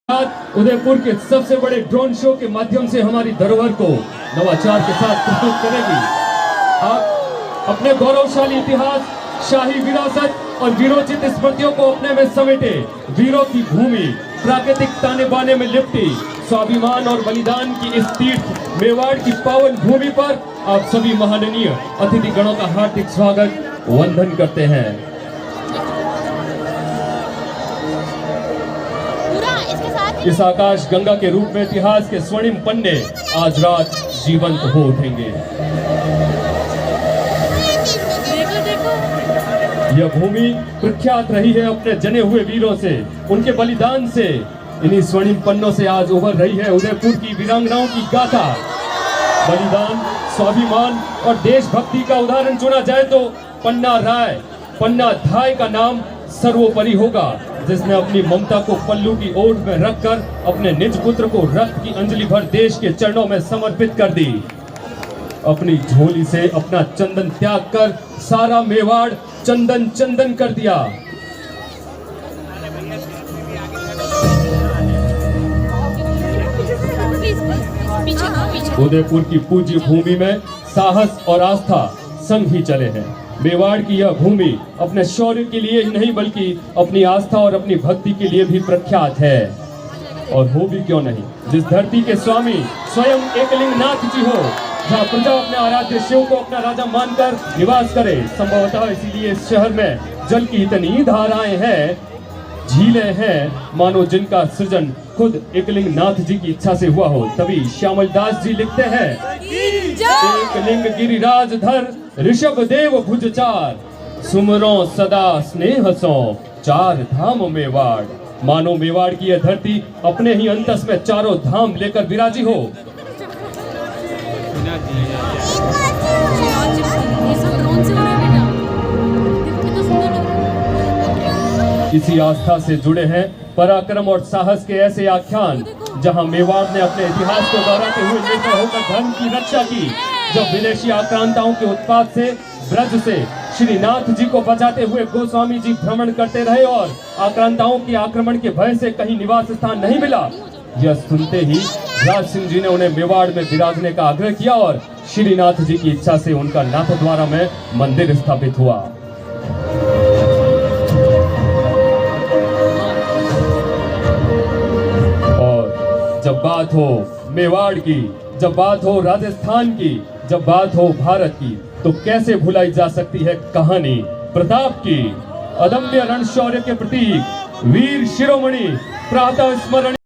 उदयपुर के सबसे बड़े ड्रोन शो के माध्यम से हमारी धरोहर को नवाचार के साथ प्रस्तुत करेगी। आप अपने गौरवशाली इतिहास, शाही विरासत और वीरोचित स्मृतियों को अपने में समेटे वीरों की भूमि, प्राकृतिक ताने बाने में लिपटी स्वाभिमान और बलिदान की इस तीर्थ मेवाड़ की पावन भूमि पर आप सभी महाननीय अतिथि गणों का हार्दिक स्वागत वंदन करते हैं। इस आकाश गंगा के रूप में इतिहास के स्वर्णिम पन्ने आज रात जीवंत हो उठेंगे। यह भूमि प्रख्यात रही है अपने जने हुए वीरों से, उनके बलिदान से। इन्हीं स्वर्णिम पन्नों से आज उभर रही है उदयपुर की वीरांगनाओं की गाथा। बलिदान, स्वाभिमान और देशभक्ति का उदाहरण चुना जाए तो पन्ना राय, पन्ना धाय का नाम सर्वोपरि होगा, जिसने अपनी ममता को पल्लू की ओट में रखकर अपने निज पुत्र को रक्त की अंजलि भर देश के चरणों में समर्पित कर दी। अपनी झोली से अपना चंदन त्याग कर सारा मेवाड़ चंदन चंदन कर दिया। उदयपुर की पूज्य भूमि में साहस और आस्था संग ही चले हैं। मेवाड़ की यह भूमि अपने शौर्य के लिए ही नहीं बल्कि अपनी आस्था और अपनी भक्ति के लिए भी प्रख्यात है। और हो भी क्यों नहीं, जिस धरती के स्वामी स्वयं एकलिंग नाथ जी हो, जहाँ प्रजा अपने आराध्य शिव को अपना राजा मानकर निवास करे। संभवतः इसीलिए इस शहर में जल की इतनी धाराएं हैं, झीलें हैं, मानो जिनका सृजन खुद एकलिंग नाथ जी की इच्छा से हुआ हो। तभी श्यामल दास जी लिखते हैं, एकलिंग गिरिराज धर ऋषभ देव भुज चार, सुमरो सदा स्नेह सो चार धाम मेवाड़। मानो मेवाड़ की यह धरती अपने ही अंतस में चारों धाम लेकर विराजी हो। इसी आस्था से जुड़े हैं पराक्रम और साहस के ऐसे आख्यान, जहां मेवाड़ ने अपने इतिहास को दोहराते हुए निर्भय होकर धर्म की रक्षा की। जब विदेशी आक्रांताओं के उत्पात से ब्रज से श्रीनाथ जी को बचाते हुए गोस्वामी जी भ्रमण करते रहे और आक्रांताओं के आक्रमण के भय से कहीं निवास स्थान नहीं मिला, यह सुनते ही राज सिंह जी ने उन्हें मेवाड़ में विराजने का आग्रह किया और श्रीनाथ जी की इच्छा से उनका नाथद्वारा में मंदिर स्थापित हुआ। जब बात हो मेवाड़ की, जब बात हो राजस्थान की, जब बात हो भारत की, तो कैसे भुलाई जा सकती है कहानी प्रताप की। अदम्य रणशौर्य के प्रतीक वीर शिरोमणि प्रातः स्मरण